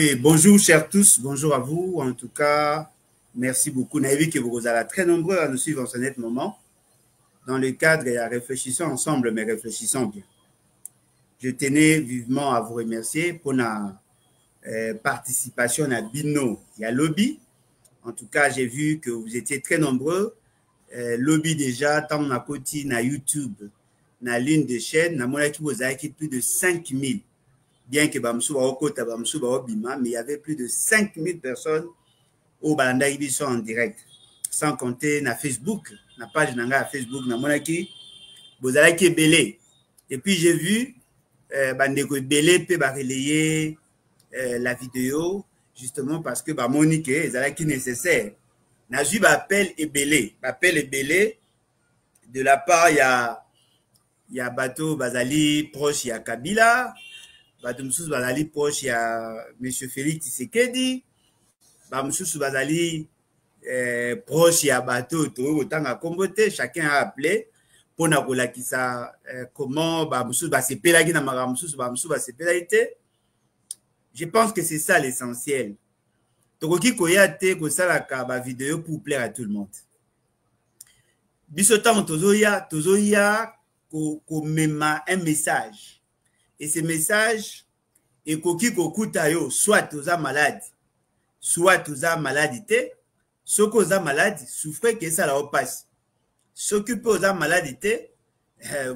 Oui, bonjour chers tous, bonjour à vous. En tout cas, merci beaucoup. Naïvi que vous êtes très nombreux à nous suivre en ce net moment. Dans le cadre et à réfléchissons ensemble, mais réfléchissons bien. Je tenais vivement à vous remercier pour la participation à Bino et à Lobby. En tout cas, j'ai vu que vous étiez très nombreux. Lobby déjà, tant na côté na YouTube, na ligne de chaîne, na mon équipe vous avez plus de 5000. Bien que Bamsou Baokota, Bamsou Baobima, mais il y avait plus de 5000 personnes au Balanda Ibiso en direct. Sans compter na Facebook, na page nanga Facebook, na monaki, vous avez qui belé. Et puis j'ai vu, Bandeko belé peut relayer la vidéo, justement parce que Monique, c'est qui nécessaire. Na ju appel et belé. Appel et belé, de la part, il y a Bato Bazali proche, il y a Kabila. Batumsous Bazali proche, il y a M. Félix Tshisekedi. Batumsous Bazali proche, il y a Bato autant à Kombote. Chacun a appelé pour nous comment Batumsous va se pélaguer dans Maramsous, Batumsous va se pélaguer. Je pense que c'est ça l'essentiel. Tokoki koyate ko salaka ba vidéo pour plaire à tout le monde. Bisotan tozoya ko mema un message. Et ce message est koki kokuta yo soit toza malade, soit toza maladité, soit toza malade, souffre que ça la passe. S'occupe toza maladité,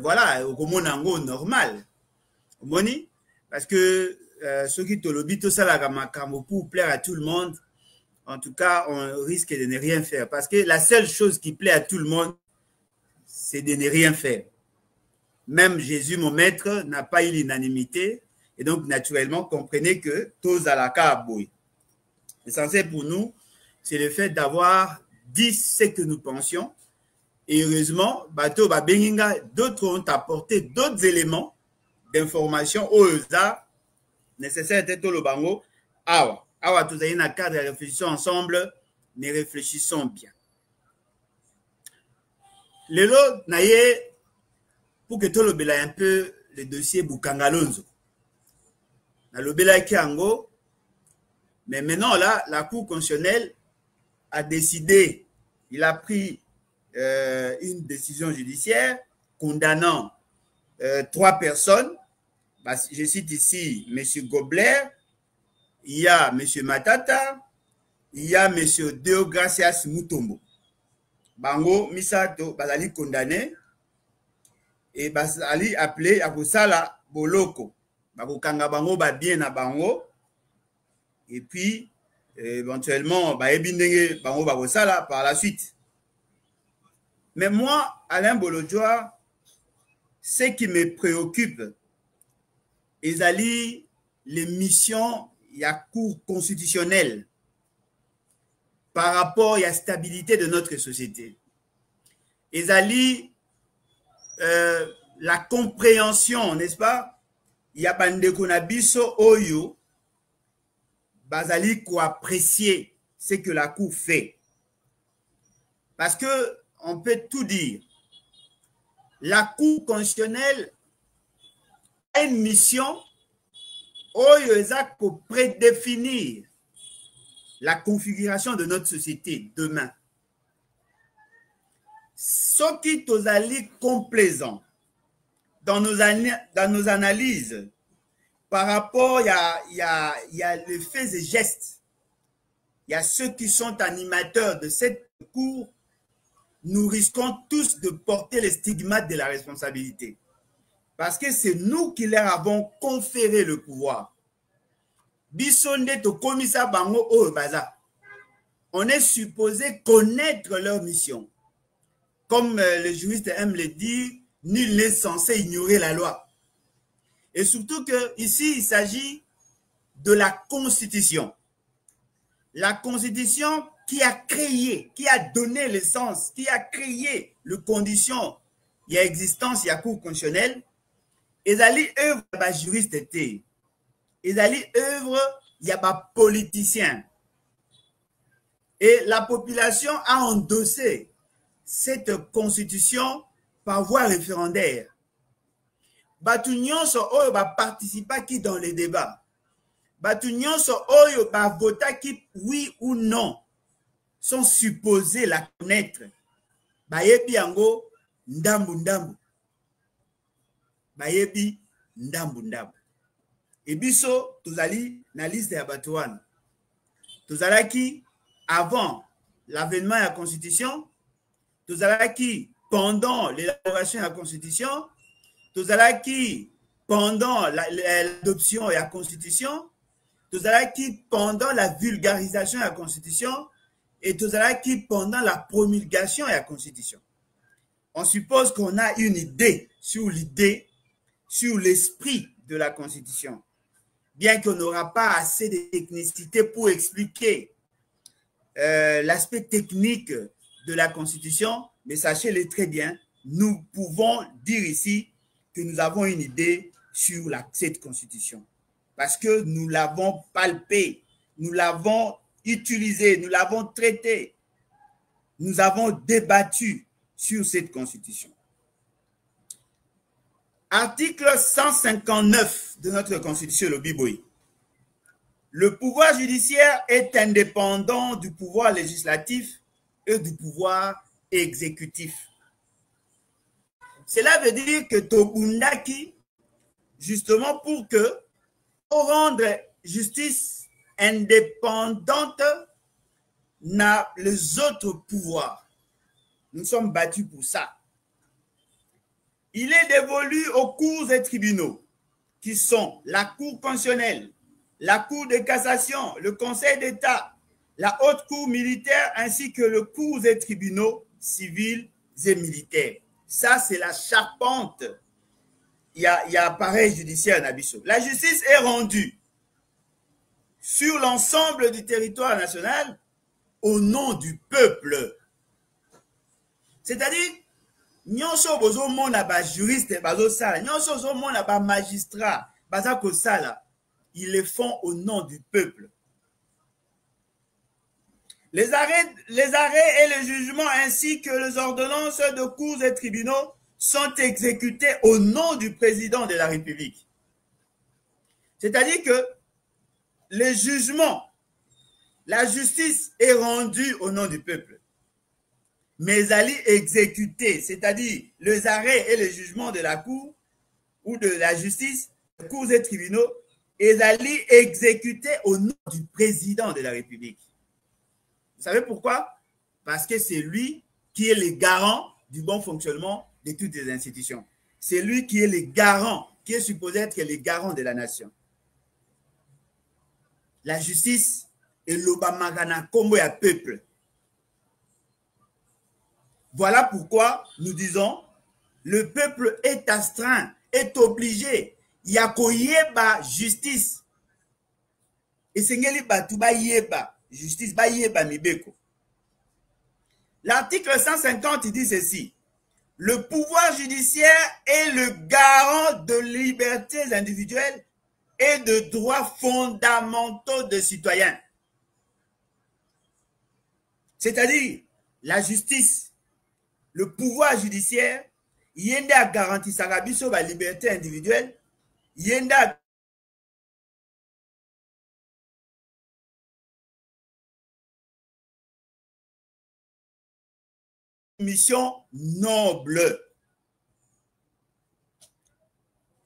voilà, au monango normal. Moni parce que ceux qui te lobby tout ça la makambo pour plaire à tout le monde. En tout cas, on risque de ne rien faire parce que la seule chose qui plaît à tout le monde, c'est de ne rien faire. Même Jésus, mon maître, n'a pas eu l'unanimité. Et donc, naturellement, comprenez que tous à la cabouille. L'essentiel pour nous, c'est le fait d'avoir dit ce que nous pensions. Et heureusement, Bato Babenginga, d'autres ont apporté d'autres éléments d'information aux nécessaires d'être le bango. Awa, tous ayez un cadre de réflexion ensemble, mais réfléchissons bien. Le lot, naïe, pour que tout le bela un peu le dossier Bukangalonzo. Le bela Kiango, mais maintenant là, la Cour constitutionnelle a décidé, il a pris une décision judiciaire condamnant 3 personnes. Bah, je cite ici M. Gobler, il y a M. Matata, il y a M. Deogracias Mutombo. Bango, Misato, Bazali condamné. Et Bazali appelé à Kosala Boloko. Bakokanga bango ba bien na bango. Et puis, éventuellement, Ebindenge bango bakosala par la suite. Mais moi, Alain Bolodjoa, ce qui me préoccupe, c'est les missions, il y a cour constitutionnelle par rapport à la stabilité de notre société. La compréhension, n'est-ce pas? Il y a Bandeko Nabiso Oyo, Bazali, quoi apprécier ce que la Cour fait. Parce que on peut tout dire. La Cour constitutionnelle a une mission Oyo Ezak pour prédéfinir la configuration de notre société demain. Ce qui est complaisant dans nos analyses par rapport il y a les faits et gestes, il y a ceux qui sont animateurs de cette cour, nous risquons tous de porter les stigmates de la responsabilité. Parce que c'est nous qui leur avons conféré le pouvoir. Bisonde to komisa bango o baza. On est supposé connaître leur mission. Comme le juriste aime le dire, nul n'est censé ignorer la loi. Et surtout que ici, il s'agit de la Constitution. La Constitution qui a créé, qui a donné le sens, qui a créé les conditions, il y a existence, il y a cour constitutionnelle. Et ali œuvre ba juriste était. Et ali œuvre, il y a pas politicien. Et la population a endossé cette constitution par voie référendaire. Batunion so oyo ba participa qui dans les débats. Batu nyonso oyo ba votaki oui ou non sont supposés la connaître. Bayebi yango ndambu ndambu. Bayebi ndambu ndambu. Et biso tozali na liste ya bato wana. Tozalaki avant l'avènement de la Constitution, tozalaki pendant l'élaboration de la Constitution, tozalaki pendant l'adoption de la Constitution, tozalaki pendant la vulgarisation de la Constitution et tozalaki pendant la promulgation de la Constitution. On suppose qu'on a une idée, sur l'esprit de la Constitution. Bien qu'on n'aura pas assez de technicité pour expliquer l'aspect technique de la Constitution, mais sachez-le très bien, nous pouvons dire ici que nous avons une idée sur cette Constitution. Parce que nous l'avons palpée, nous l'avons utilisée, nous l'avons traitée, nous avons débattu sur cette Constitution. Article 159 de notre Constitution, le Biboui. Le pouvoir judiciaire est indépendant du pouvoir législatif et du pouvoir exécutif. Cela veut dire que Tobundaki, justement pour rendre justice indépendante, n'a les autres pouvoirs. Nous sommes battus pour ça. Il est dévolu aux cours et tribunaux, qui sont la Cour constitutionnelle, la Cour de cassation, le Conseil d'État, la Haute Cour militaire, ainsi que le cours et tribunaux civils et militaires. Ça, c'est la charpente. Il y a appareil judiciaire en Abisso. La justice est rendue sur l'ensemble du territoire national au nom du peuple. C'est-à-dire, nyonso bozo mona ba juriste bazo sala, nyonso bozo mona ba magistrat baza ko sala, ils le font au nom du peuple. Les arrêts et les jugements ainsi que les ordonnances de cours et tribunaux sont exécutés au nom du président de la République. C'est-à-dire que les jugements, la justice est rendue au nom du peuple. Mais elle est exécutée, c'est-à-dire les arrêts et les jugements de la Cour ou de la justice, cours et tribunaux, et elle est exécutée au nom du président de la République. Vous savez pourquoi? Parce que c'est lui qui est le garant du bon fonctionnement de toutes les institutions. C'est lui qui est le garant, qui est supposé être le garant de la nation. La justice est l'obamagana kombo ya peuple. Voilà pourquoi nous disons, le peuple est astreint, est obligé. Yakoyeba justice. Et sengeli batu ba yeba justice, ba yeba mibeko. L'article 150 dit ceci. Le pouvoir judiciaire est le garant de libertés individuelles et de droits fondamentaux des citoyens. C'est-à-dire, la justice, le pouvoir judiciaire, yende a garanti sa biso ba liberté individuelle, yende a mission noble.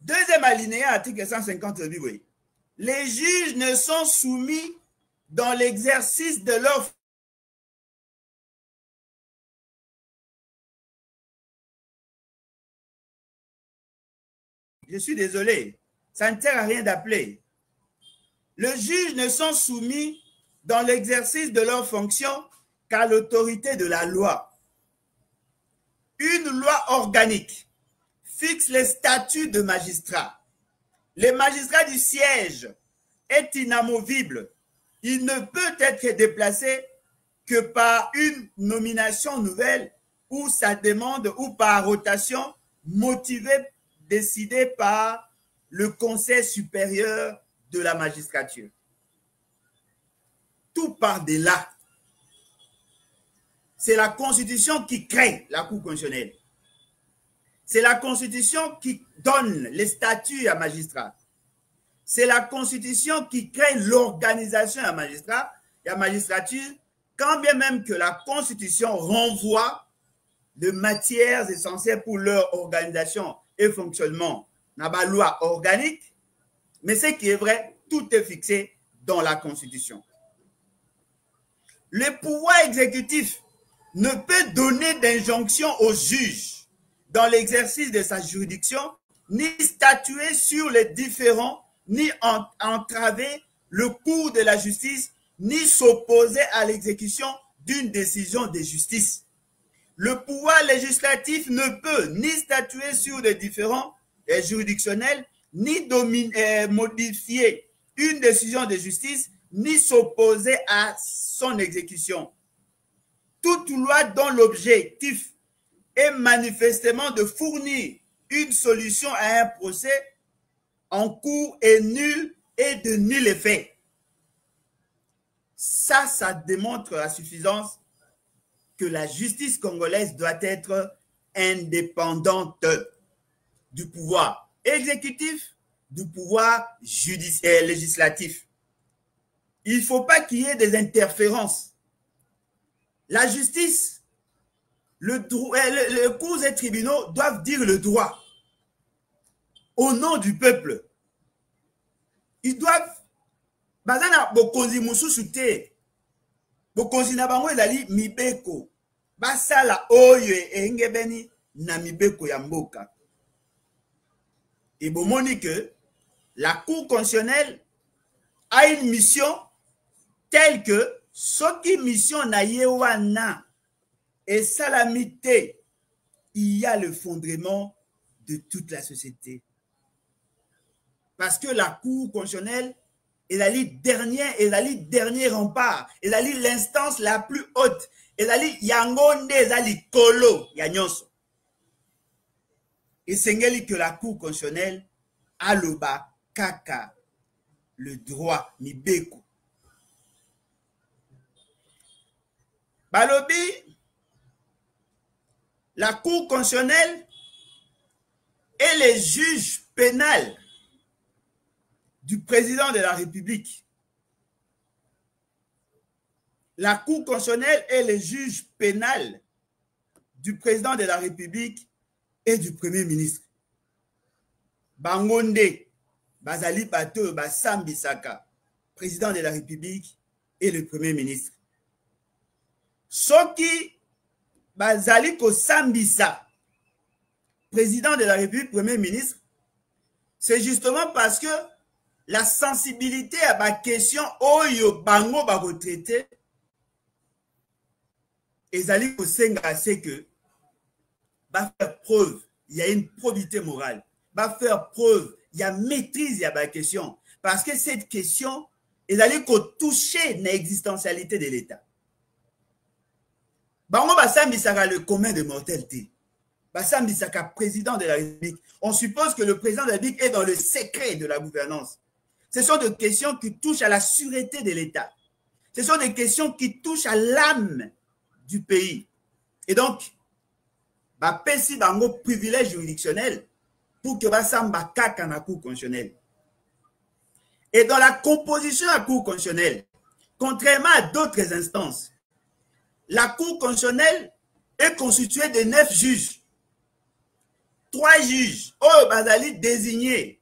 Deuxième alinéa, article 150 du Bible. Les juges ne sont soumis dans l'exercice de leur Je suis désolé, ça ne sert à rien d'appeler. Les juges ne sont soumis dans l'exercice de leurs fonctions qu'à l'autorité de la loi. Une loi organique fixe les statuts de magistrats. Le magistrat du siège est inamovible. Il ne peut être déplacé que par une nomination nouvelle ou sa demande ou par rotation motivée, décidée par le Conseil supérieur de la magistrature. Tout part de là. C'est la Constitution qui crée la Cour constitutionnelle. C'est la Constitution qui donne les statuts à magistrats. c'est la Constitution qui crée l'organisation à magistrat et à magistrature, quand bien même que la Constitution renvoie de matières essentielles pour leur organisation et fonctionnement dans la loi organique, mais ce qui est vrai, tout est fixé dans la Constitution. Le pouvoir exécutif ne peut donner d'injonction aux juges dans l'exercice de sa juridiction, ni statuer sur les différends, ni entraver le cours de la justice, ni s'opposer à l'exécution d'une décision de justice. Le pouvoir législatif ne peut ni statuer sur des différends juridictionnels, ni modifier une décision de justice, ni s'opposer à son exécution. Toute loi dont l'objectif est manifestement de fournir une solution à un procès en cours est nulle et de nul effet. Ça démontre à suffisance que la justice congolaise doit être indépendante du pouvoir exécutif, du pouvoir législatif. Il ne faut pas qu'il y ait des interférences. La justice, les cours et tribunaux doivent dire le droit au nom du peuple. Ils doivent bazana bokonzi mususu te. Bokonzi na bango ezali mibeko. Basala oyo engebeni na mibeko ya mboka. Et bomoni que la Cour constitutionnelle a une mission telle que soki mission na yewana et salamité, il y a le fondement de toute la société. Parce que la Cour constitutionnelle est la dernier rempart, est l'instance la plus haute, est la yangonde ezali kolo ya nyonso. Et c'est que la Cour constitutionnelle a le bas kaka le droit mibeko. Balobi, la Cour constitutionnelle et les juges pénals du président de la République. La Cour constitutionnelle est le juge pénal du président de la République et du Premier ministre. Bangonde, Bazali Bato, Basambisaka, président de la République et le Premier ministre. Soki Bazali Kosambisa, président de la République, Premier ministre, c'est justement parce que la sensibilité à ma question, oyo bango ba retraité, ezali kosenga c'est que va faire preuve, il y a une probité morale, va faire preuve, il y a maîtrise à ma question, parce que cette question, ezali ko toucher l'existentialité de l'État. Bango basambisaka le commun de mortalité. Basambisaka président de la République. On suppose que le président de la République est dans le secret de la gouvernance. Ce sont des questions qui touchent à la sûreté de l'État. Ce sont des questions qui touchent à l'âme du pays. Et donc, pesi bango privilège juridictionnel pour que basamba kaka na Cour constitutionnelle. Et dans la composition de la Cour constitutionnelle, contrairement à d'autres instances, la Cour constitutionnelle est constituée de 9 juges. 3 juges, bazali désignés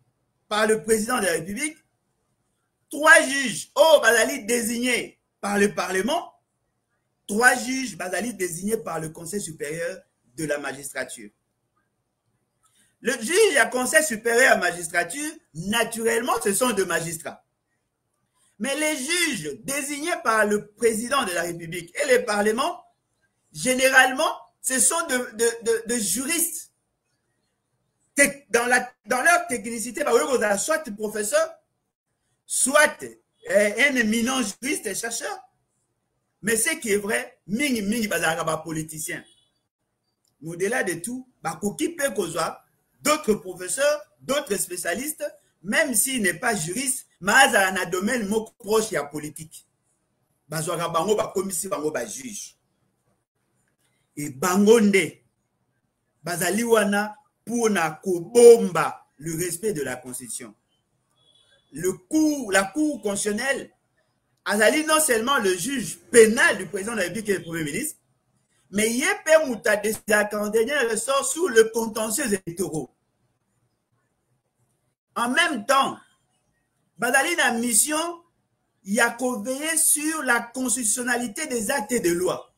par le président de la République, 3 juges, bazali désignés par le Parlement, 3 juges, bazali désignés par le Conseil supérieur de la magistrature. Le juge et le Conseil supérieur de la magistrature, naturellement, ce sont des magistrats. Mais les juges désignés par le président de la République et le Parlement, généralement, ce sont de juristes. Dans leur technicité, soit professeur, soit un éminent juriste et chercheur. Mais ce qui est vrai, mingi bazaraba politicien. Au-delà de tout, koki peut kozwa d'autres professeurs, d'autres spécialistes, même s'il n'est pas juriste, mais il a un domaine proche de la politique. Bazwaka bango komisi bango juge. Et bangonde bazali wana pour na kobomba le respect de la Constitution. la Cour constitutionnelle, azali non seulement le juge pénal du président de la République et du Premier ministre, mais il y a des dernier ressort sur le contentieux électoraux. En même temps, bazali na mission, il y a qu'à veiller sur la constitutionnalité des actes et des lois.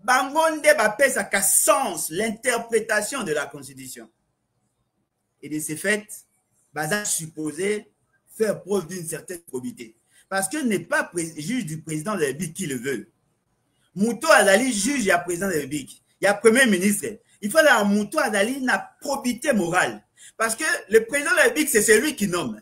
Bangonde bapé ça qu'a sens l'interprétation de la Constitution. Et de ce fait, bazali supposé faire preuve d'une certaine probité. Parce que n'est pas juge du président de la République qui le veut. Mouto Azali juge et président de la République. Il y a premier ministre. Il faut que Mouto Azali ait une probité morale. Parce que le président de la République, c'est celui qui nomme.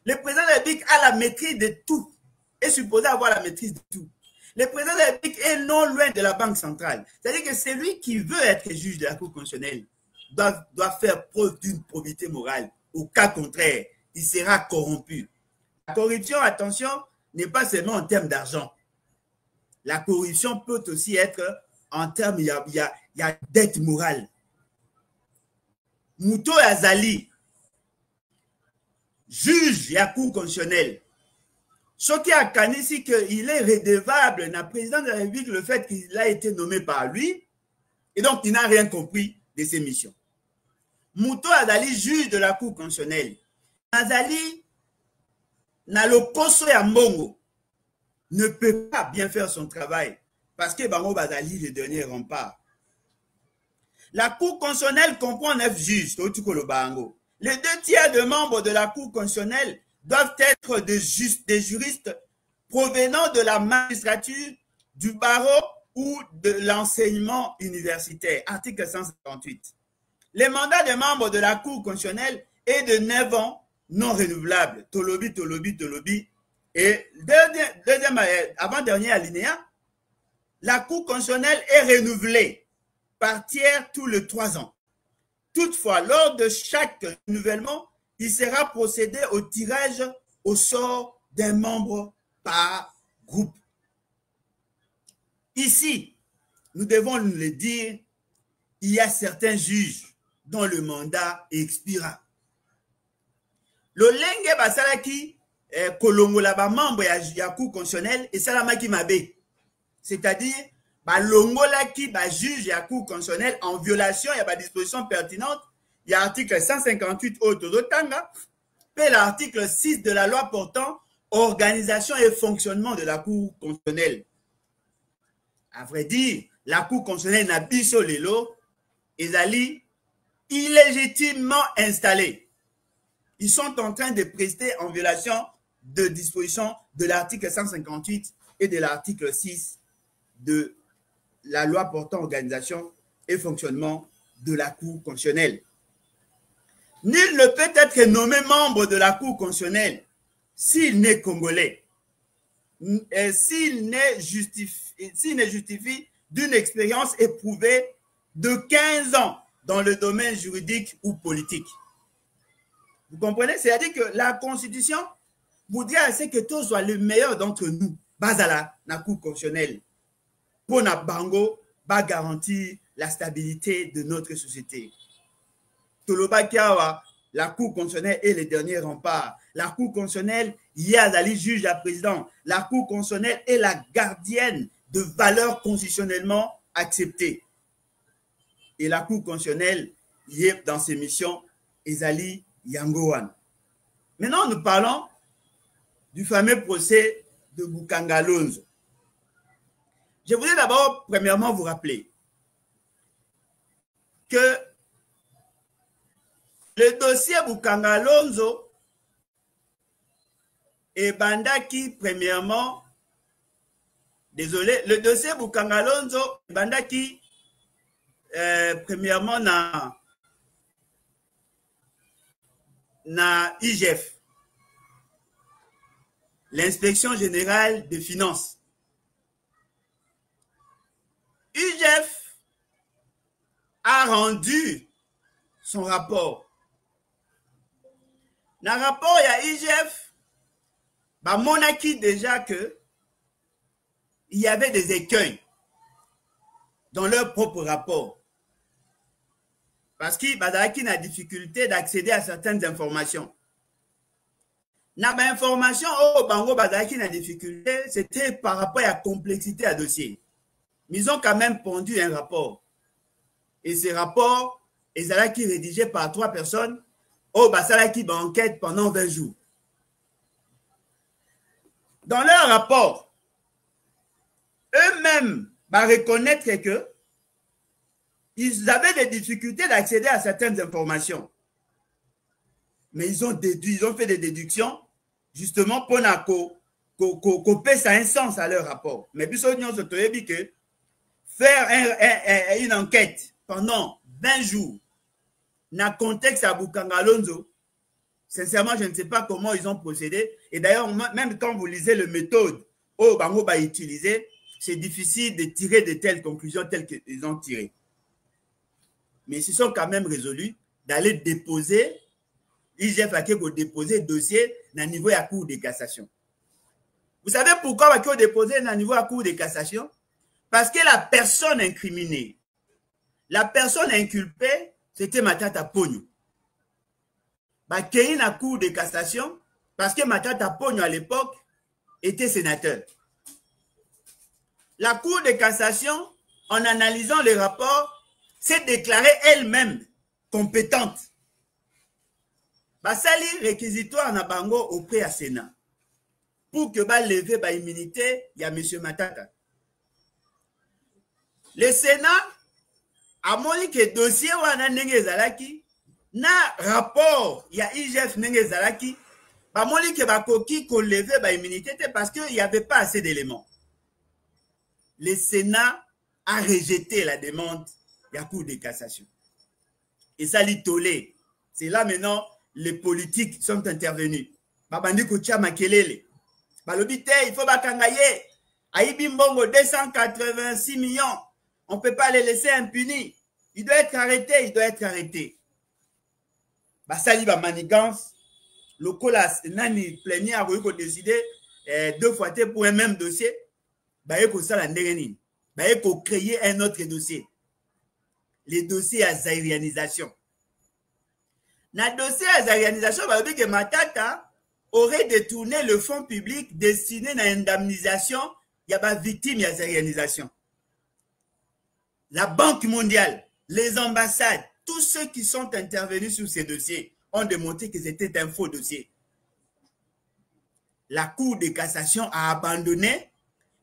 Le président de la République a la maîtrise de tout. Est supposé avoir la maîtrise de tout. Le président de la République est non loin de la Banque centrale. C'est-à-dire que celui qui veut être juge de la Cour constitutionnelle doit faire preuve d'une probité morale. Au cas contraire, il sera corrompu. La corruption, attention, n'est pas seulement en termes d'argent. La corruption peut aussi être en termes, il y a dette morale. Mouto Azali, juge de la Cour constitutionnelle, ce qui a canissé qu'il est redevable dans le président de la République le fait qu'il a été nommé par lui, et donc il n'a rien compris de ses missions. Mouto Azali, juge de la Cour constitutionnelle, Azali, na lokoso ya mbongo, ne peut pas bien faire son travail parce que Bango Bazali, le dernier rempart. La Cour constitutionnelle comprend 9 juges. Les 2/3 de membres de la Cour constitutionnelle doivent être des juristes provenant de la magistrature, du barreau ou de l'enseignement universitaire. Article 158. Les mandats des membres de la Cour constitutionnelle est de 9 ans non renouvelable. Tolobi, Tolobi, Tolobi. Et deuxième avant-dernier alinéa, la Cour constitutionnelle est renouvelée par tiers tous les 3 ans. Toutefois, lors de chaque renouvellement, il sera procédé au tirage au sort d'un membre par groupe. Ici, nous devons nous le dire, il y a certains juges dont le mandat expira. Lolenge basalaki kolongola ba membre ya Cour constitutionnelle et salamaki mabe. C'est-à-dire balongolaki ba juge ya Cour constitutionnelle en violation ya ba disposition pertinente. Il y a l'article 158 Otodotanga, puis l'article 6 de la loi portant organisation et fonctionnement de la Cour constitutionnelle. À vrai dire, la Cour constitutionnelle n'a biso lelo ezali illégitimement installée. Ils sont en train de prester en violation de dispositions de l'article 158 et de l'article 6 de la loi portant organisation et fonctionnement de la Cour constitutionnelle. Nul ne peut être nommé membre de la Cour constitutionnelle s'il n'est congolais, s'il ne justifie d'une expérience éprouvée de 15 ans dans le domaine juridique ou politique. Vous comprenez? C'est-à-dire que la Constitution voudrait que tout soit le meilleur d'entre nous. Bazala, la Cour constitutionnelle, pour na bango, va garantir la stabilité de notre société. Toloba Kiawa, la Cour constitutionnelle est le dernier rempart. La Cour constitutionnelle, Yazali juge la président. La Cour constitutionnelle est la gardienne de valeurs constitutionnellement acceptées. Et la Cour constitutionnelle, dans ses missions, Ezali Yangowan. Maintenant, nous parlons du fameux procès de Bukanga Lonzo. Je voudrais d'abord, premièrement, vous rappeler que le dossier Bukanga Lonzo est bandaki, premièrement, désolé, le dossier Bukanga Lonzo est bandaki, premièrement, na IGF, l'inspection générale des finances. IGF a rendu son rapport. Dans le rapport, il y a IGF, bah, monaki déjà que il y avait des écueils dans leur propre rapport. Parce qu'il y a une difficulté d'accéder à certaines informations. Na ba information au bango bazaki na difficulté, c'était par rapport à la complexité à dossier. Mais ils ont quand même pondu un rapport. Et ce rapport est rédigé par 3 personnes au basalaki ba enquête pendant 20 jours. Dans leur rapport, eux-mêmes va reconnaître que ils avaient des difficultés d'accéder à certaines informations. Mais ils ont déduit, ils ont fait des déductions justement pour couper ça un sens à leur rapport. Mais puis on se dit que faire une enquête pendant 20 jours dans le contexte à Bukangalonzo, sincèrement, je ne sais pas comment ils ont procédé. Et d'ailleurs, même quand vous lisez le méthode au Bango va utiliser, c'est difficile de tirer de telles conclusions telles qu'ils ont tirées. Mais ils se sont quand même résolus d'aller déposer, IGF a déposé le dossier dans le niveau de la Cour de cassation. Vous savez pourquoi il a déposé dans le niveau de la Cour de cassation? Parce que la personne incriminée, la personne inculpée, c'était Matata Pogno. Il y a la Cour de cassation parce que Matata Pogno à l'époque était sénateur. La Cour de cassation, en analysant les rapports, s'est déclarée elle-même compétente. Basali réquisitoire na bango auprès à Sénat pour que lever l'immunité, il y a M. Matata. Le Sénat a montré que le dossier wana ndenge zalaki na rapport il y a IGF ndenge zalaki ba montré que bakoki ko lever l'immunité parce qu'il n'y avait pas assez d'éléments. Le Sénat a rejeté la demande de la Cour de cassation. Et ça lui tolé. C'est là maintenant les politiques sont intervenus. Babandi Koutia Makelele. Balobite, il faut bakangaye. Aïbi Mbongo, 286 millions. On ne peut pas les laisser impunis. Il doit être arrêté, il doit être arrêté. Basali ba manigance. Le colas, nani plénière, vous avez décidé 2 fois pour un même dossier. Baye ko sala ndereni. Baye ko créer un autre dossier. Les dossiers à zaïrianisation. Dans le dossier à zaïrianisation, on dit que Matata aurait détourné le fonds public destiné à l'indemnisation de la victime de la zaïrianisation. La Banque mondiale, les ambassades, tous ceux qui sont intervenus sur ces dossiers ont démontré que c'était un faux dossier. La Cour de cassation a abandonné,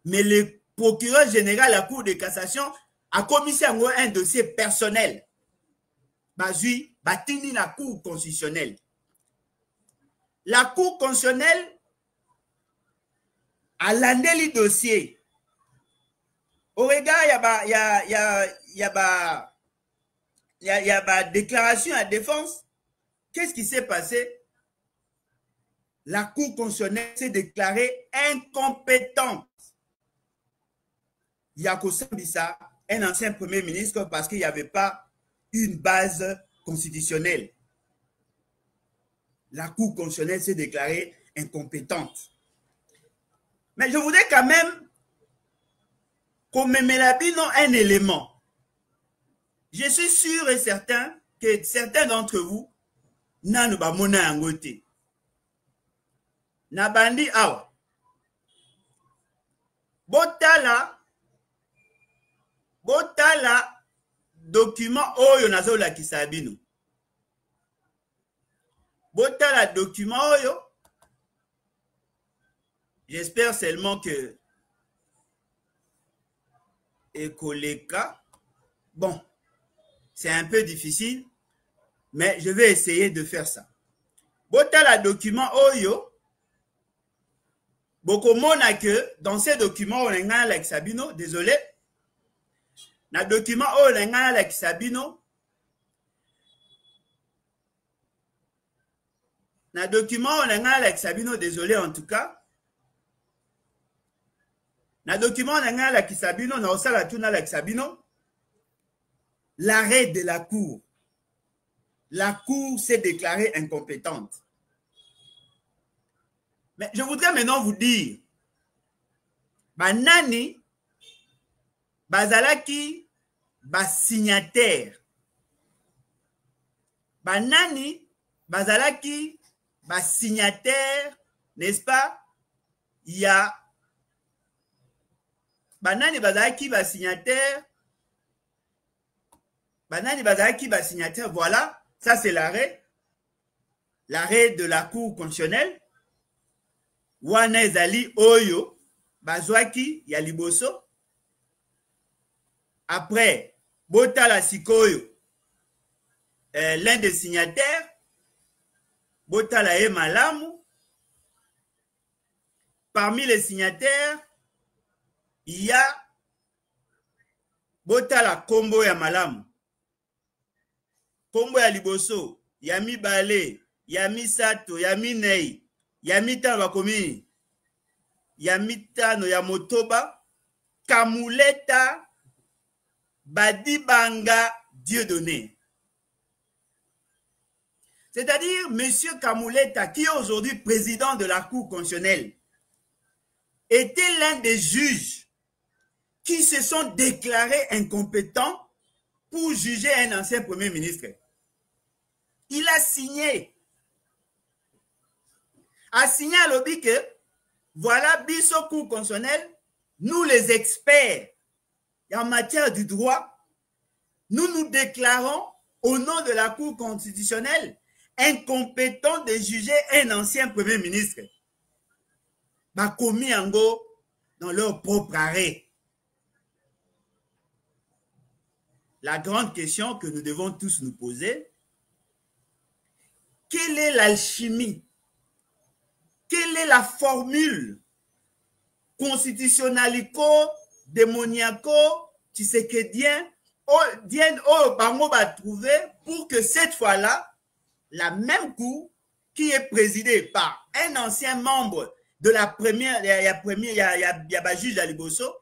mais le procureur général de la Cour de cassation a commis un dossier personnel. Bazui, batini la Cour constitutionnelle. La Cour constitutionnelle a landé le dossier. Au regard, il y a déclaration à défense. Qu'est-ce qui s'est passé? La Cour constitutionnelle s'est déclarée incompétente. Yako Sambisa, un ancien premier ministre, parce qu'il n'y avait pas une base constitutionnelle. La Cour constitutionnelle s'est déclarée incompétente. Mais je voudrais quand même commémorer un élément. Je suis sûr et certain que certains d'entre vous n'ont pas mona angote. Nabandi awa. Botala document oyo nazo la kisabino. Botala document oyo. J'espère seulement que Ekoleka. Bon, c'est un peu difficile, mais je vais essayer de faire ça. Botala document oyo. Bokomona que dans ces documents on a la kisabino, désolé. Na document oyo na la kisabino. Na document on a la kisabino, désolé en tout cas. Na document on a la kisabino, na osala tuna la kisabino. L'arrêt de la Cour. La Cour s'est déclarée incompétente. Mais je voudrais maintenant vous dire, Banani, Bazalaki, Basignataire. Banani, Bazalaki, Basignataire n'est-ce pas, il y a banani bazaki ba signataire, voilà, ça c'est l'arrêt de la Cour constitutionnelle. Wana ezali oyo bazwaki ya liboso. Après, botala sikoyo, l'un des signataires, botala e malamu. Parmi les signataires, il y a botala kombo ya malamu. Kombo ya liboso, ya mibale, ya misato, ya minei, ya mitano bakomi, ya mitano ya motoba, Kamuleta Badibanga Dieudonné. C'est-à-dire M. Kamuleta, qui est aujourd'hui président de la Cour constitutionnelle, était l'un des juges qui se sont déclarés incompétents pour juger un ancien Premier ministre. Il a signé. A signé à l'objet que, voilà, biso Cour constitutionnelle, nous les experts en matière du droit, nous nous déclarons au nom de la Cour constitutionnelle incompétents de juger un ancien Premier ministre. Bakomi Ango dans leur propre arrêt. La grande question que nous devons tous nous poser, quelle est l'alchimie? Quelle est la formule constitutionnalico-démoniaco-tshisekedien bango va trouver pour que cette fois-là, la même Cour qui est présidée par un ancien membre de la première, il y a juge Aliboso,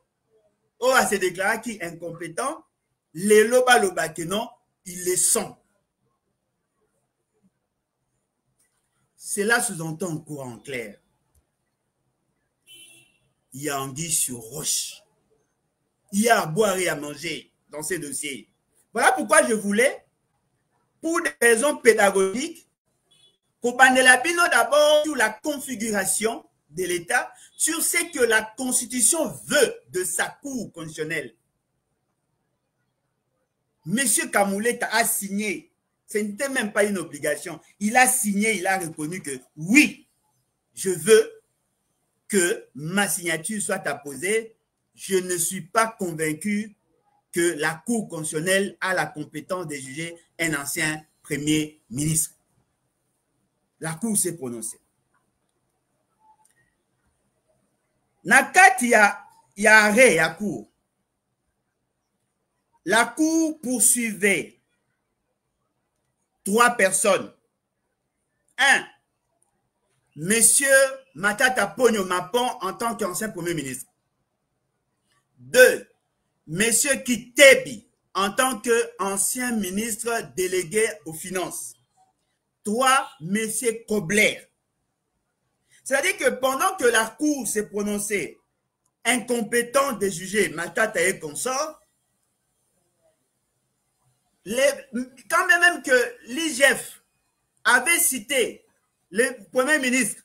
on va se déclarer qui est incompétent, les loba que non, ils le sont. Cela sous-entend en courant clair. Il y a anguille sur roche. Il y a à boire et à manger dans ces dossiers. Voilà pourquoi je voulais, pour des raisons pédagogiques, Kopanela Bino d'abord sur la configuration de l'État, sur ce que la Constitution veut de sa Cour constitutionnelle. Monsieur Kamuleta a signé, ce n'était même pas une obligation, il a signé, il a reconnu que oui, je veux que ma signature soit apposée. Je ne suis pas convaincu que la Cour constitutionnelle a la compétence de juger un ancien Premier ministre. La Cour s'est prononcée. Nakati ya arrêt ya Cour. La Cour poursuivait 3 personnes. 1. Monsieur Matata Ponyo Mapon en tant qu'ancien Premier ministre. 2. Monsieur Kitebi en tant qu'ancien ministre délégué aux finances. 3. Monsieur Kobler. C'est-à-dire que pendant que la Cour s'est prononcée incompétent de juger Matata et consorts, quand même que l'IGF avait cité le Premier ministre,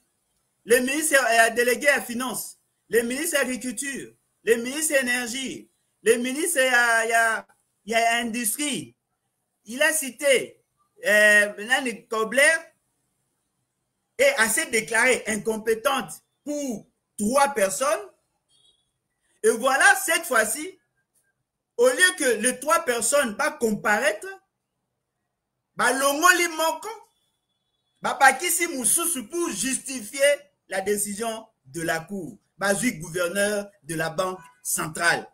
le ministre délégué à finances, le ministre de l'Agriculture, le ministre de l'Énergie, le ministre de l'Industrie, il a cité Nani Kobler et a s'est déclaré incompétente pour 3 personnes. Et voilà, cette fois-ci, au lieu que les 3 personnes va comparaître, l'ongoli moko, bakisi mususu pour justifier la décision de la Cour. Bazui gouverneur de la Banque centrale.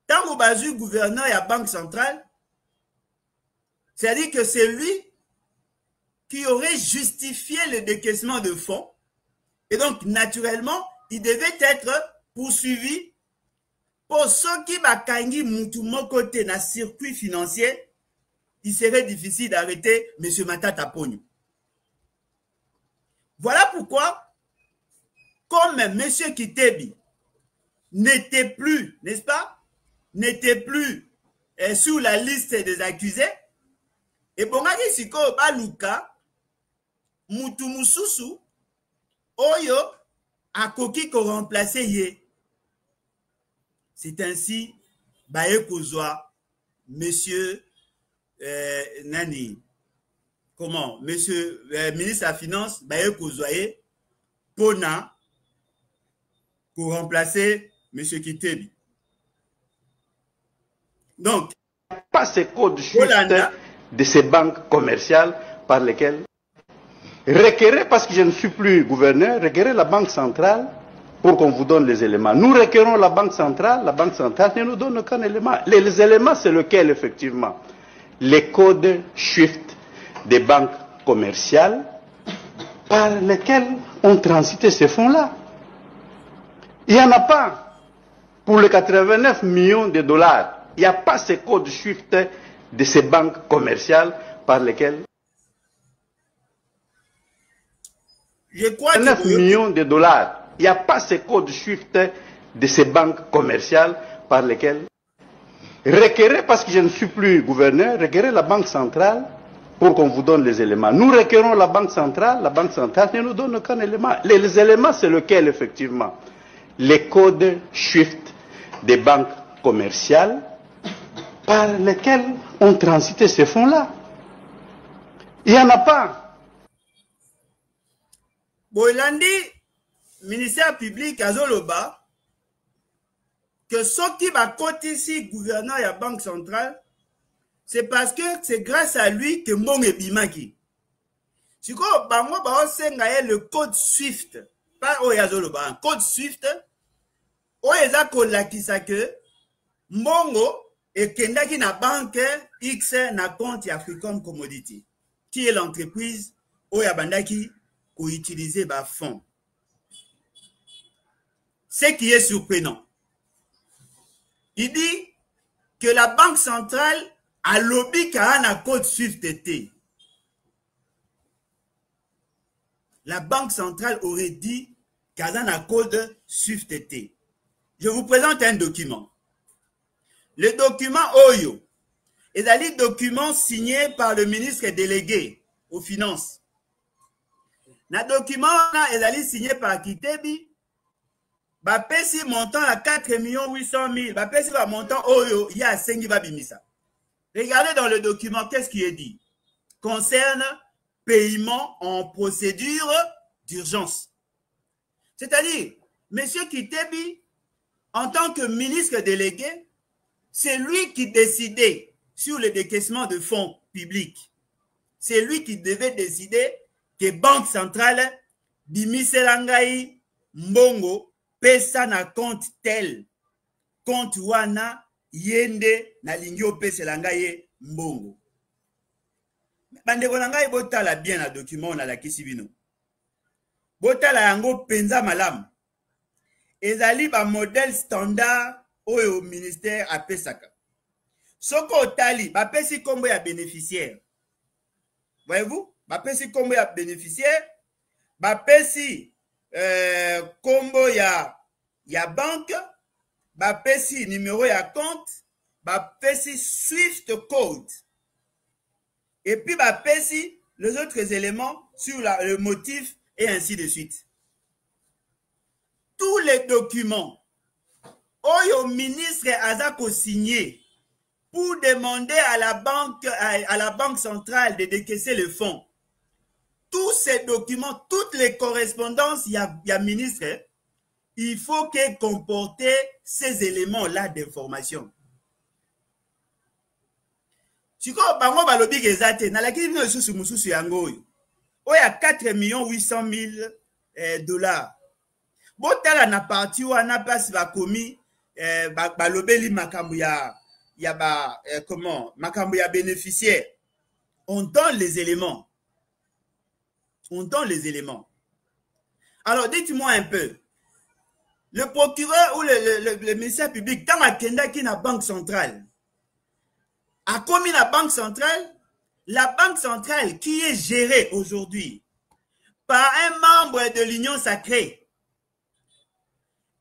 Tant que bazui gouverneur de la Banque centrale, c'est-à-dire que c'est lui qui aurait justifié le décaissement de fonds. Et donc, naturellement, il devait être poursuivi pour ceux qui bakangi mutumo côté na circuit financier. Il serait difficile d'arrêter M. Matata Ponyo. Voilà pourquoi, comme M. Kitebi n'était plus, n'est-ce pas, n'était plus sur la liste des accusés, et bon, siko baluka, mutu mususu oyo akoki ko remplacer ye. C'est ainsi baye kozwa monsieur nani comment monsieur ministre de la finance baye kozwa ye pona pour remplacer monsieur Kitebi. Donc pas ces codes SWIFT de ces banques commerciales par lesquelles requérez, parce que je ne suis plus gouverneur, requérez la Banque centrale pour qu'on vous donne les éléments. Nous requérons la Banque centrale ne nous donne aucun élément. Les éléments, c'est lequel, effectivement? Les codes SWIFT des banques commerciales par lesquels ont transité ces fonds-là. Il n'y en a pas. Pour les 89 millions de dollars, il n'y a pas ces codes SWIFT de ces banques commerciales par lesquelles je crois 9 millions de dollars. Il n'y a pas ces codes SWIFT de ces banques commerciales par lesquelles requérez, parce que je ne suis plus gouverneur, requérez la Banque centrale pour qu'on vous donne les éléments. Nous requérons la Banque centrale ne nous donne aucun élément. Les éléments, c'est lequel, effectivement? Les codes SWIFT des banques commerciales par lesquels ont transité ces fonds-là. Il n'y en a pas. Bolandi, ministère public Azoloba, que ce qui va côté ici, gouverneur et la Banque centrale, c'est parce que c'est grâce à lui que Mbong et Bimaki. Si vous avez le code SWIFT, pas Oyazoloba, un code SWIFT, Oyazako que Mbongo et Kendaki na banque X na compte African Commodity, qui est l'entreprise Oyabandaki pour utiliser bas fonds. Ce qui est surprenant, il dit que la Banque centrale a lobby car un code SWIFT été. La Banque centrale aurait dit car un code SWIFT été. Je vous présente un document. Le document OYO est un document signé par le ministre délégué aux finances. Le document est un signé par Kitebi. Bapesi montant à 4 800 000. Bapesi va montant OYO, il y a 5 babimisa. Regardez dans le document, qu'est-ce qui est dit? Concerne paiement en procédure d'urgence. C'est-à-dire, M. Kitebi, en tant que ministre délégué, c'est lui qui décidait sur le décaissement de fonds publics. C'est lui qui devait décider que Banque centrale, Bimiselangai, Mbongo, pesa na compte tel, compte wana, yende, na lingio peselangai, Mbongo. Bandeko nangai botala bien na document na la kisibino. Botala yango penza malam. Ezali ba modèle standard au ministère à Pesaka. Soko tali, ba pesi kombo ya bénéficiaire. Voyez-vous? Ba pesi kombo ya bénéficiaire, ba pesi kombo ya banque, ba pesi numéro ya compte, ba pesi Swift code. Et puis ba pesi les autres éléments sur le motif et ainsi de suite. Tous les documents Oyo ministre Azako signé pour demander à la banque centrale de décaisser le fonds. Tous ces documents, toutes les correspondances, il y a ministre, il faut qu'elle comporte ces éléments-là d'information. Si vous avez dit que vous avez 4 800 000 dollars. Botala na parti wana pasi ba komi balobeli makambo ya comment makambo ya bénéficiaire. On donne les éléments. On donne les éléments. Alors dites-moi un peu. Le procureur ou le ministère public dans la Kenda qui na banque centrale a commis la banque centrale qui est gérée aujourd'hui par un membre de l'Union sacrée.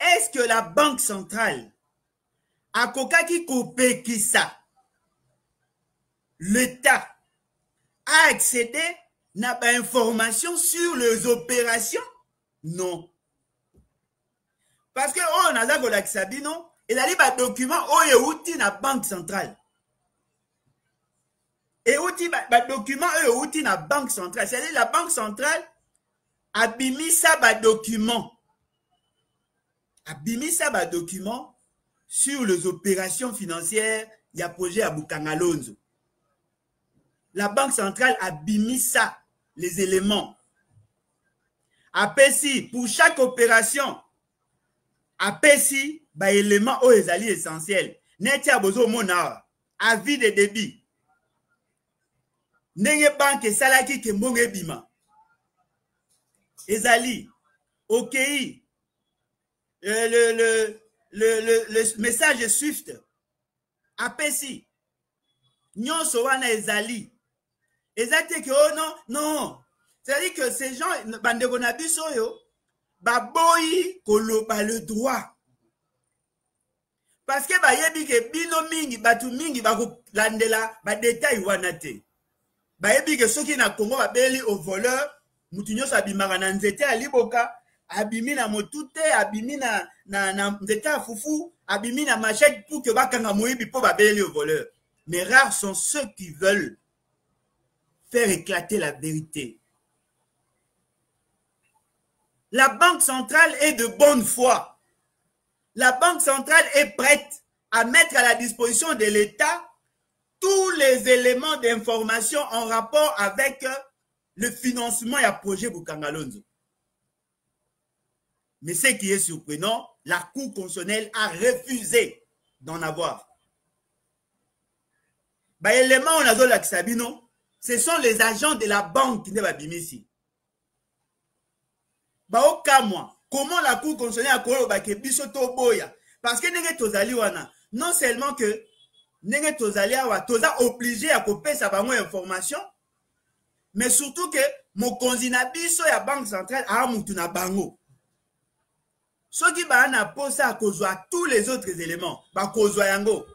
Est-ce que la Banque centrale a kokaki kopekisa l'État a accédé n'a pas information sur les opérations? Non. Parce que on a dit que Sabino, il a dit un document où il y a une banque centrale. Et où il y a un document où il y a une banque centrale. C'est-à-dire la banque centrale a mis ça document. A mis ça document sur les opérations financières. Il y a un projet à Bukangalonzo. La banque centrale a mis ça, les éléments. Après si, pour chaque opération, après si, bah éléments aux essentiels. Netia bozo mona, avis de débit. Nenge banque salaki ke mbonge bima. Ezali, ok, le message Swift. Après si, nyon sowana ezali. Ezali que oh non, non. C'est-à-dire que ces gens, baboyi koloba le droit. Parce que bayebi ke bino mingi, batu mingi bakolandela ba détail wana te. Bayebi ke soki na Congo babeli au voleur, mutu nyonso abimaka na nzete ya liboka, abimi na motute, abimi na nzete ya fufu, abimi na machette pour que bakanga moyibi po babeli au voleur. Mais rares sont ceux qui veulent faire éclater la vérité. La Banque centrale est de bonne foi. La Banque centrale est prête à mettre à la disposition de l'État tous les éléments d'information en rapport avec le financement et le projet Bukangalonzo. Mais ce qui est surprenant, la Cour constitutionnelle a refusé d'en avoir. Bah, élément on a zo la Sabino, ce sont les agents de la banque qui ne va pas ici. Bah, au cas moi, comment la Cour constitutionnelle a colobé que bisoto boya? Parce que nenge tozali wana, non seulement que nenge tozali awa, toza obligé à couper sa bango information, mais surtout que mon konzina biso ya banque centrale a mutu na bango. Ce qui va na posa à kozwa tous les autres éléments, ba kozwa yango.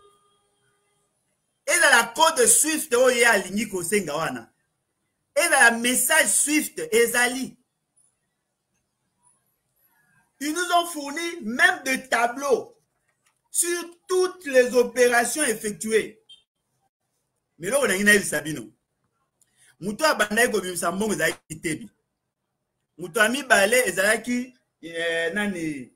Et dans la code Swift oye alingi kosenga wana. Et dans la message Swift ezali. Ils nous ont fourni même des tableaux sur toutes les opérations effectuées. Mais là, on a une Sabino. Moutou a bandai ko bimsa mbongo ezalaki tebi. Moutou a mibale ezalaki nani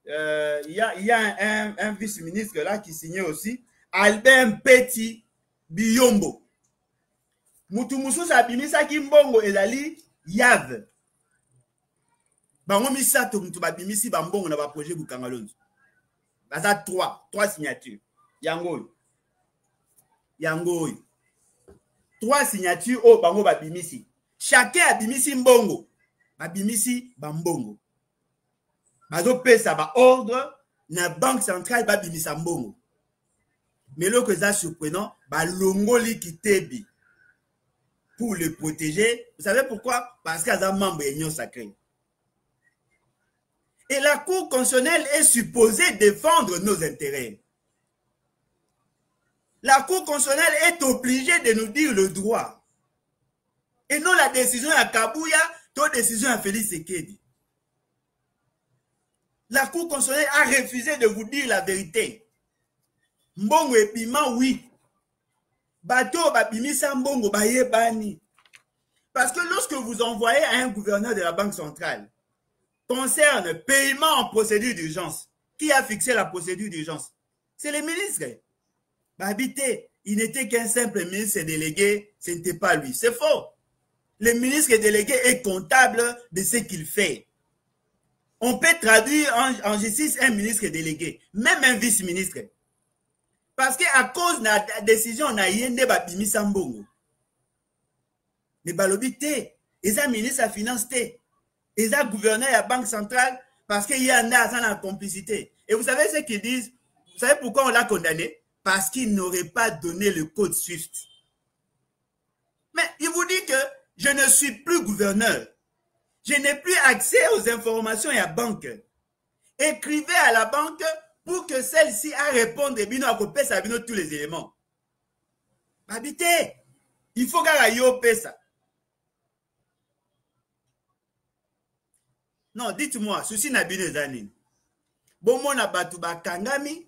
il y a un vice-ministre là qui signait aussi, Albert Petit Biyombo. Moutou Moussous a bimisa ki mbongo ezali Yav. Bango misato mutu babimisi bambongo na ba projet Bukangalonzo. Baza trois signatures. Yango. 3 signatures au bango babimisi. Chacun a bimisi mbongo. Babimisi bambongo. Bazo pesa ba ordre na banque centrale babimisa mbongo. Mais le que ça surprenant, ba longoli kitebi pour le protéger. Vous savez pourquoi? Parce qu'il y a un membre de l'Union sacrée. Et la Cour constitutionnelle est supposée défendre nos intérêts. La Cour constitutionnelle est obligée de nous dire le droit. Et non la décision à Kabouya, la décision à Félix Sekedi. La Cour constitutionnelle a refusé de vous dire la vérité. Mbongo et piment, oui. Bateau, babimisa mbongo, baye bani. Parce que lorsque vous envoyez à un gouverneur de la Banque centrale, concerne paiement en procédure d'urgence. Qui a fixé la procédure d'urgence? C'est le ministre. Babité, il n'était qu'un simple ministre délégué, ce n'était pas lui. C'est faux. Le ministre délégué est comptable de ce qu'il fait. On peut traduire en justice un ministre délégué, même un vice-ministre. Parce qu'à cause de la décision, on a yende babimi sambongo. Mais balobité, ils ont ministre à finance té. Ils ont gouverneur à la Banque centrale parce qu'il y en a dans la complicité. Et vous savez ce qu'ils disent? Vous savez pourquoi on l'a condamné? Parce qu'il n'aurait pas donné le code SWIFT. Mais il vous dit que je ne suis plus gouverneur. Je n'ai plus accès aux informations à la banque. Écrivez à la banque pour que celle-ci a répondu et bino à copier ça bino tous les éléments. Habitez, il faut gagner ça. Non, dites-moi, ceci n'a bien des années. Bon, mon abatu bakangami.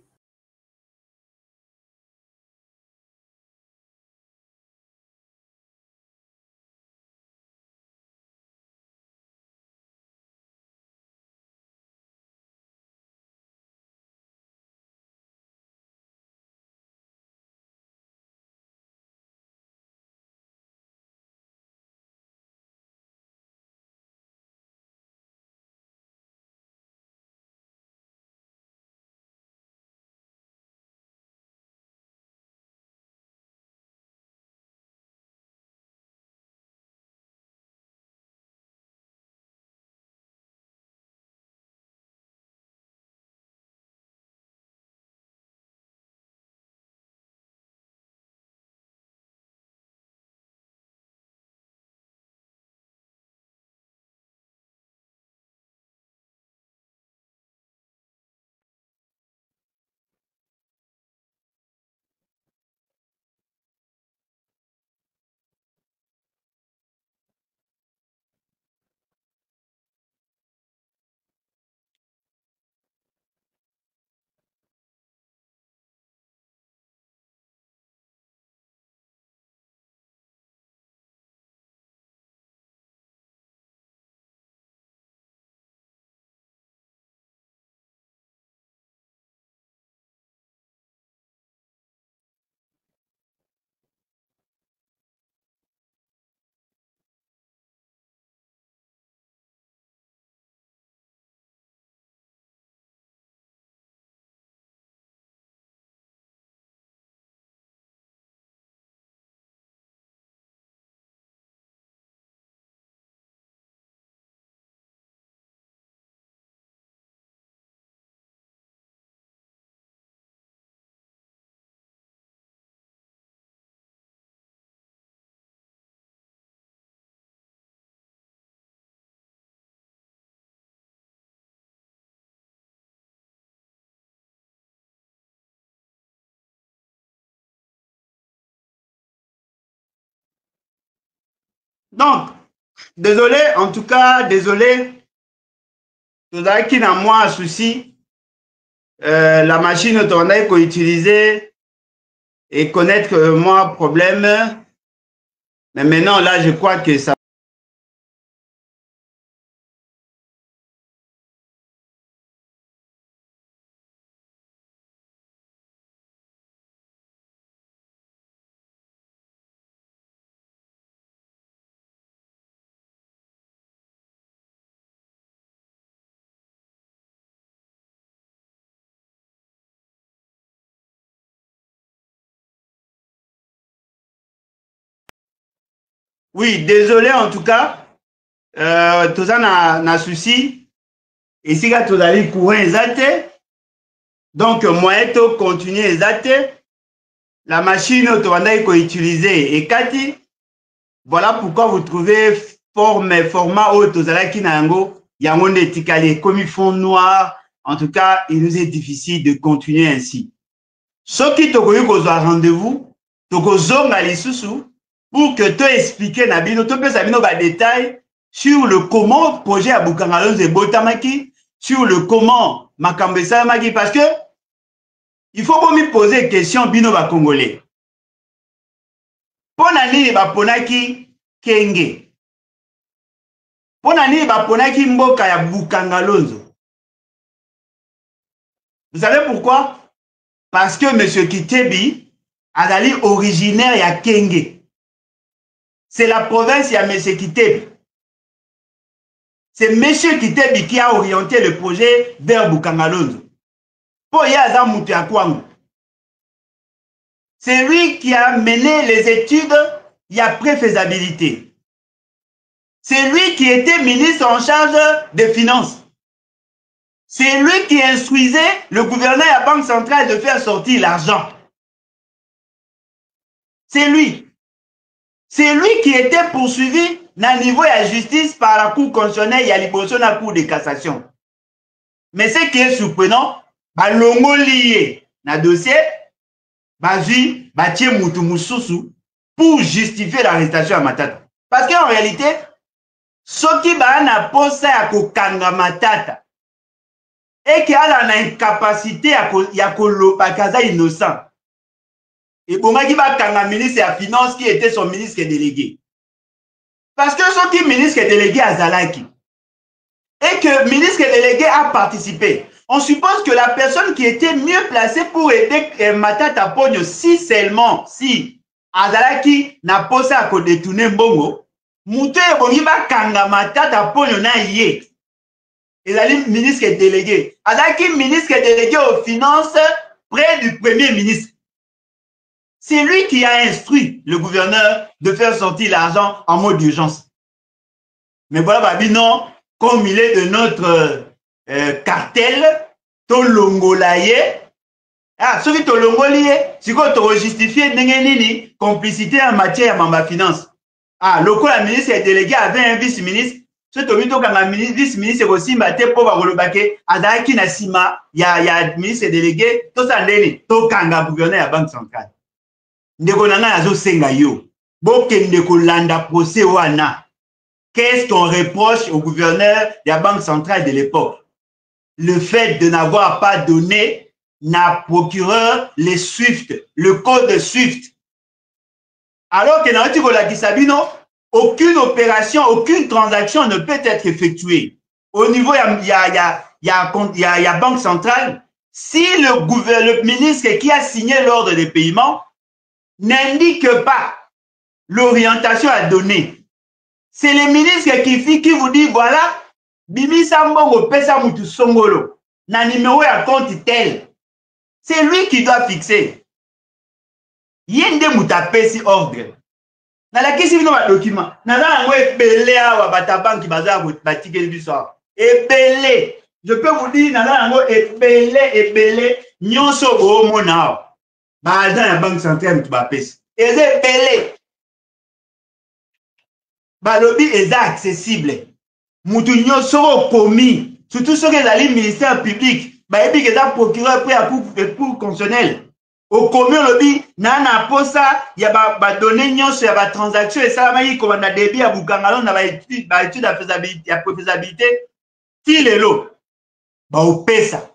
Donc, désolé, en tout cas, désolé. Tout ça qui n'a moins un souci. La machine qu'on a utiliser et connaître que moi, problème. Mais maintenant, là, je crois que ça. Oui, désolé en tout cas. Tout ça n'a souci. Ici, quand tu as courant exact. Donc, moi, tu continues exact. La machine, tu vas utiliser et Kati. Voilà pourquoi vous trouvez format haut, qui nango, yango tikali, comme ils font noir. En tout cas, il nous est difficile de continuer ainsi. Ce qui te a rendez-vous, zonga lisusu, pour que tu expliques nabino, tu peux savoir des détails sur le comment projet à Bukangalonze et Botamaki, sur le comment Makambesa Maki, parce que il faut pas me poser une question bino ba congolais. Pona nini ba ponaki kenge. Pona nini ba ponaki mboka ya Bukangalonzo. Vous savez pourquoi? Parce que M. Kitebi azali originaire ya Kenge. C'est la province ya M. Kitebi. C'est M. Kitebi qui a orienté le projet vers Bukangalonzo. C'est lui qui a mené les études y a préfaisabilité. C'est lui qui était ministre en charge des finances. C'est lui qui instruisait le gouverneur de la Banque centrale de faire sortir l'argent. C'est lui. C'est lui qui était poursuivi dans le niveau de la justice par la Cour constitutionnelle et à l'imposition de la Cour de cassation. Mais ce qui est surprenant, balongo lié dans le dossier, bazui, batie mutu mususu pour justifier l'arrestation à Matata. Parce qu'en réalité, soki bana posa ya kokanga matata eke ala na incapacité ya koloba kaza innocent ebongaki bakanga ministre ya finance qui était son ministre délégué parce que soki ministre délégué azalaki et que ministre délégué a participé, on suppose que la personne qui était mieux placée pour aider Matata Ponyo, si seulement si azalaki na posa ko détourner mbongo, muto ebongi bakanga Matata Ponyo na ye. Ezali ministre délégué. Azalaki ministre délégué aux finances près du premier ministre. C'est lui qui a instruit le gouverneur de faire sortir l'argent en mode d'urgence. Mais voilà, Babi, non, comme il est de notre cartel, Tolongolaye, ah, celui Tolongolaye, c'est quoi, tu justifié nini complicité en matière de ma finance. Ah, le coup, la ministre est délégué avait un vice-ministre. Ce tomito quand la vice-ministre est aussi maté pour Barolobake, Adaki Nasima, il y a ministre délégué, tout ça ndeni, tout kanga gouverneur à la Banque centrale. Ndeko nanga azo senga yo. Boke ndeko landa procès wana. Qu'est-ce qu'on reproche au gouverneur de la Banque centrale de l'époque? Le fait de n'avoir pas donné na procureur les SWIFT, le code de SWIFT. Alors que dans la Kisabino, aucune opération, aucune transaction ne peut être effectuée. Au niveau, il y a Banque centrale. Si le ministre qui a signé l'ordre de paiement n'indique pas l'orientation à donner, c'est le ministre qui vous dit, voilà, Bibi Sambongo pesa mutu songolo, na numéro à compte tel. C'est lui qui doit fixer. Yende mutapesi ordre. Na la kisi bino ba document. Na za ngo ebele awa batabanki baza batike du soir. Ebele. Je peux vous dire na za ngo ebele nyonso bo mona. Baza na banque centrale tu bapesi. Ebele. Balobi est accessible. Mutu nyonso commis. Surtout ceux qui sont le ministère public. Ba ebi que da procureur pour constitutionnel. Au commun lobby nana posa ya ba donner nyonso ya ba transaction et ça maki comme na débit à Bukangalo na ba étude à faisabilité ya faisabilité tilelo ba opesa.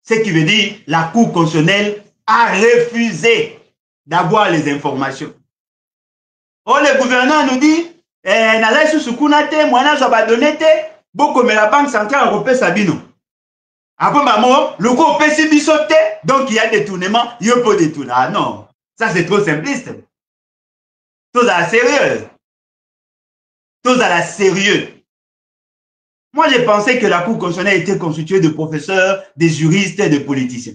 Ce qui veut dire la Cour constitutionnelle a refusé d'avoir les informations. Oh, le gouverneur nous dit na sous sukunate mwana zo ba donner te beaucoup mais la Banque centrale européenne sabino. Après, maman, le coup PCB sauté, donc il y a détournement, il y a pas détournement. Ah non, ça c'est trop simpliste. Tout à la sérieux. Tout à la sérieux. Moi, j'ai pensé que la Cour constitutionnelle était constituée de professeurs, des juristes et de politiciens.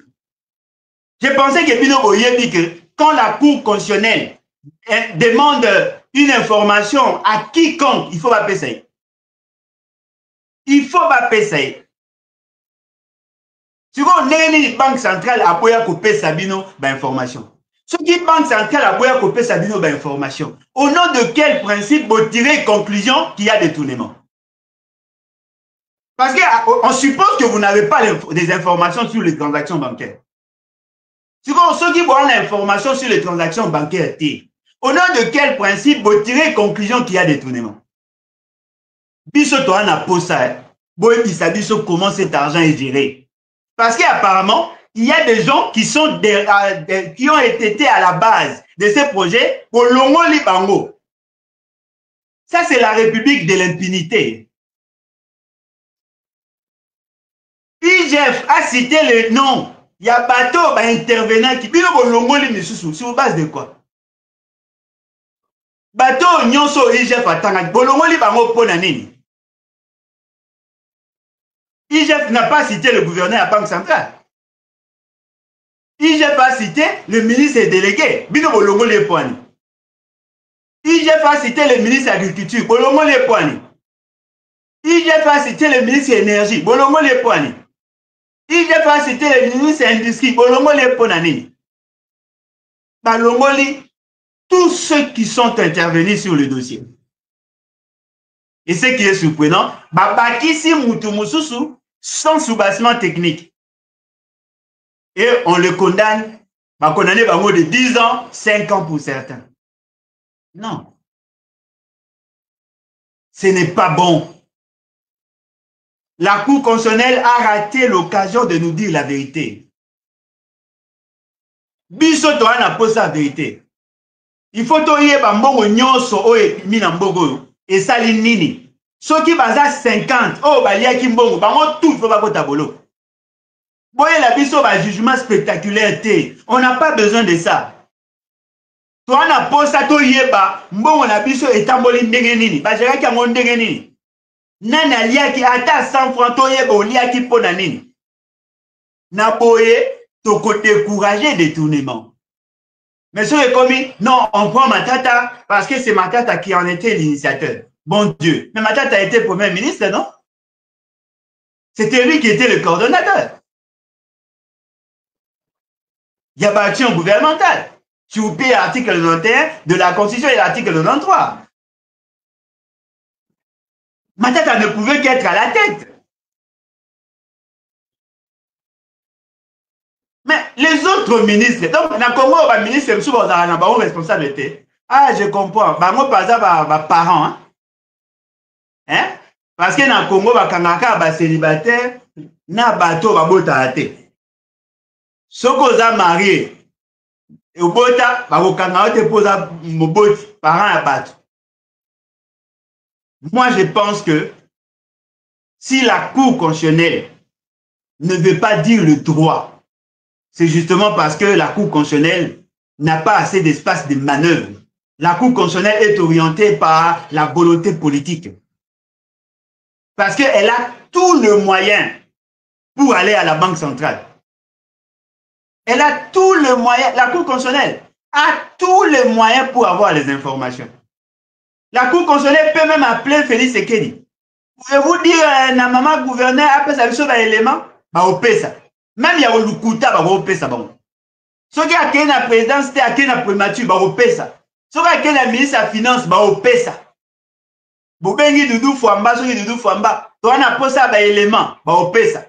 J'ai pensé que Bino Boyebi, que quand la Cour constitutionnelle demande une information à quiconque, il faut pas payer. Il faut pas payer. Si vous avez une banque centrale à Boya Kopé Sabino, information. Ce qui est banque centrale à Boya Kopé Sabino, information. Au nom de quel principe vous tirez conclusion qu'il y a détournement? Parce qu'on suppose que vous n'avez pas des informations sur les transactions bancaires. Si vous ceux qui ont l'information sur les transactions bancaires, au nom de quel principe vous tirez conclusion qu'il y a détournement? Biso toi na posa, boy bisabiso comment cet argent est géré. Parce qu'apparemment, il y a des gens qui sont qui ont été à la base de ces projets pour Longo Libango. Ça, c'est la République de l'impunité. IGF a cité le nom. Il y a bateau intervenant qui dit que Longo Libango, sur base de quoi? Bateau nyonso IGF attend. Longo Libango pour nanini. IGF n'a pas cité le gouverneur à la Banque centrale. IGF a cité le ministre délégué. Bino Bolongo les poignes. IGF a cité le ministre de l'Agriculture. Bolongo les poignes. IGF a cité le ministre de l'Énergie. Bolongo les poignes. IGF a cité le ministre de l'Industrie. Bolongo les poignes. Balongoli, tous ceux qui sont intervenus sur le dossier. Et ce qui est surprenant, Babakisi Moutoumoussou sans soubassement technique. Et on le condamne, condamné de 10 ans, 5 ans pour certains. Non. Ce n'est pas bon. La Cour constitutionnelle a raté l'occasion de nous dire la vérité. Biso toa na posa la vérité. Il faut toyeba mbongo nyonso oye mina mbongo esali nini. Soki baza 50 o baliaki mbongo bango tout faut bakota bolo. Boye la biso ba jugement spectaculaire te. On n'a pas besoin de ça. Toa na posa toyeba mbongo na biso etamboli ndenge nini. Ba jeraki yango ndenge nini. Nani aliaki ata 100 francs toyeba oliaki pona nini. Na boye toko décourager détournement. Mais sur les commis, non, on prend Matata parce que c'est Matata qui en était l'initiateur. Bon Dieu. Mais Matata a été Premier ministre, non? C'était lui qui était le coordonnateur. Il y a pas action gouvernementale. Si vous payez l'article 91 de la Constitution et l'article 93. Matata ne pouvait qu'être à la tête. Mais les autres ministres, donc, dans le Congo, les ministres sont responsabilité. Ah, je comprends. Bango par exemple, parents. Hein? Parce que dans le Congo, les célibataires, na bateau ba bota ate. Soko za marié, et au bota, ba kanga te posa moboti parents à bateau. Moi, je pense que si la Cour constitutionnelle ne veut pas dire le droit, c'est justement parce que la Cour constitutionnelle n'a pas assez d'espace de manœuvre. La Cour constitutionnelle est orientée par la volonté politique. Parce qu'elle a tout le moyen pour aller à la Banque centrale. Elle a tout le moyen, la Cour constitutionnelle a tous les moyens pour avoir les informations. La Cour constitutionnelle peut même appeler Félix Sekedi. Pouvez-vous dire, na maman gouverneur après ça sur l'élément, bah au ça. Même il y a un lukuta ba au ça bon. Ce qui a la présidence c'était à la primature ba au ça. Ce qui a la ministre de la finance ba au ça. Bobengi Doudou Fouamba, ce qui Doudou Fouamba, toi on a posé ba élément ba au ça.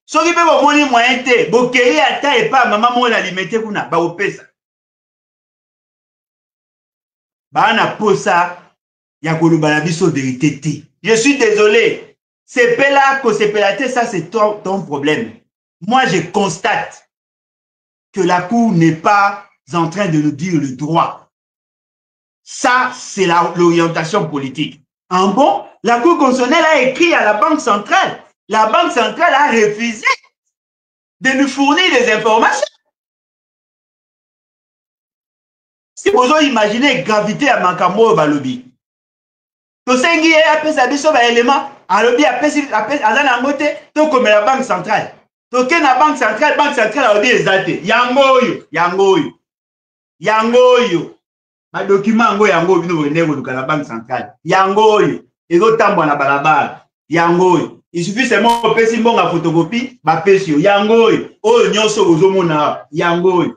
Ce qui peut vous montrer moyen te, bokei ata et pas maman mon alimenter kuna ba au ça. Ba na posa ya koloba na biso vérité te. Je suis désolé. C'est pela que c'est pelaté, ça c'est ton problème. Moi je constate que la Cour n'est pas en train de nous dire le droit. Ça c'est l'orientation politique. En bon, la Cour constitutionnelle a écrit à la Banque centrale. La Banque centrale a refusé de nous fournir des informations. Si vous imaginez la gravité à Makambo Balobi, to sengi après ça biso ba élément alobi après azana ngote to comme la Banque centrale. To ke na Banque centrale alobi ezate. Yango oyo. Ma document ngo yango bino ndeko luka la Banque centrale. Yango oyo ezo tambwa na balabala. Yango oyo. Il suffit seulement de faire une photocopie, yango oyo nyonso ozomona yango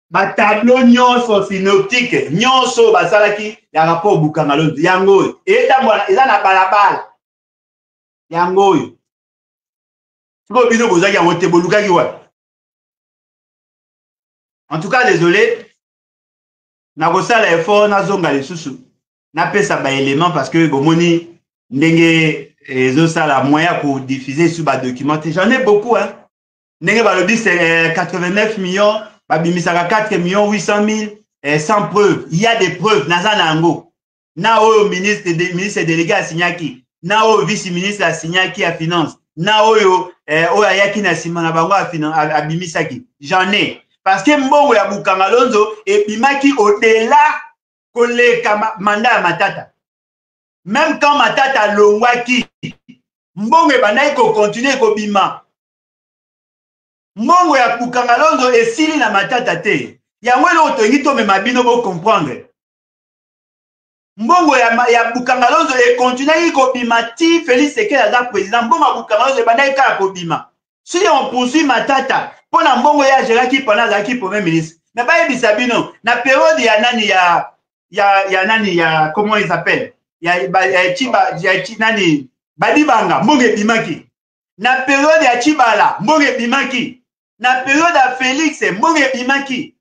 ba tableau nyonso synoptique nyonso basalaki ya rapport bukanga londo yango eta mwana eza na balabala yango siko bino bozaki yango te bolukaki wa. En tout cas désolé na kosala effort na zonga lisusu na pesa ba élément parce que bomoni ndenge et ça la moyen pour diffuser sur ma documenté. J'en ai beaucoup, hein. N'est-ce pas le dit c'est 89 millions, babimisaka 4 millions 800 000 sans preuve. Il y a des preuves. Nazanango. Nao ministre délégué à Signaki. Nao vice-ministre à Signaki à finance. Nao ayaki na simana bango à finance à bimisaki. J'en ai. Parce que mbongo ya Bukangalonzo et bimaki au-delà collé mandat à Matata. Même quand Matata longwaki, mbongo ebandaki ko continuer ko bima. Mbongo ya Bukangalonzo esili na Matata te. Yango lo tongi to mema bino bo comprendre. Mbongo ya Bukangalonzo e continuer ko bima ti Félix Sekedi aza président. Mbongo ya Bukangalonzo ebandaki ka ko bima. Si on poursuit Matata, pona mbongo ya Géraki pendant zaki premier ministre. Mais ba yebisa bino na période ya nani ya comment il s'appelle? Nani Badibanga mbonge bimaki na période ya Chibala mbonge bimaki na période ya Félix mbonge bimaki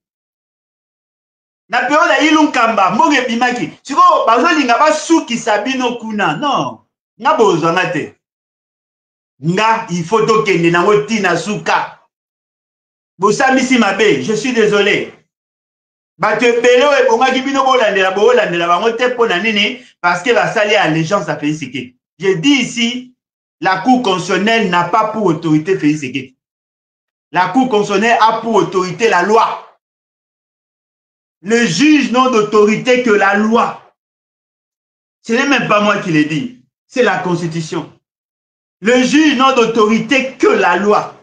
Na période ya Ilung Kamba, Moge Bimaki. Siko, bazo linga ba suki sabino kuna. Non. Nga bozo ngate. Nga, il faut tokende na tina suka. Bosamisi mabe, je suis désolé. Bate belo e bonga kibino bolandela bango te pona nini parce que la salle allégeance à Félix Tshisekedi. Je dis ici, la Cour constitutionnelle n'a pas pour autorité Félix Tshisekedi. La Cour constitutionnelle a pour autorité la loi. Le juge n'a d'autorité que la loi. Ce n'est même pas moi qui l'ai dit, c'est la Constitution. Le juge n'a d'autorité que la loi.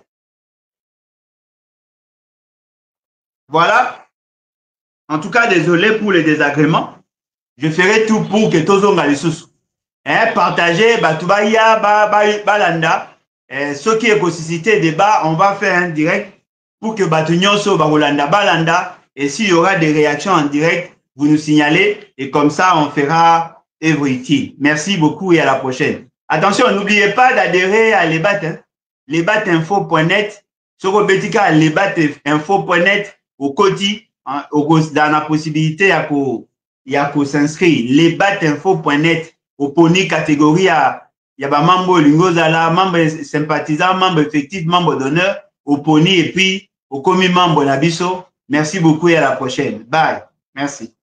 Voilà. En tout cas, désolé pour les désagréments. Je ferai tout pour que tous on les sous. Partagez, Batubaya, Balanda. Ceux qui ont suscité débat, on va faire un direct pour que Batunyon so Balanda, Balanda. Et s'il y aura des réactions en direct, vous nous signalez et comme ça, on fera everything. Merci beaucoup et à la prochaine. Attention, n'oubliez pas d'adhérer à Lebat, lebatinfo.net, sur Robetika, lebatinfo.net, au Kodi, dans la possibilité il y a qu'on s'inscrit, lebatinfo.net, au poni catégorie, il y a des membres lingozala, membres sympathisants, membres effectifs, membres d'honneur, au poni et puis au commis membre Nabiso. Merci beaucoup et à la prochaine. Bye. Merci.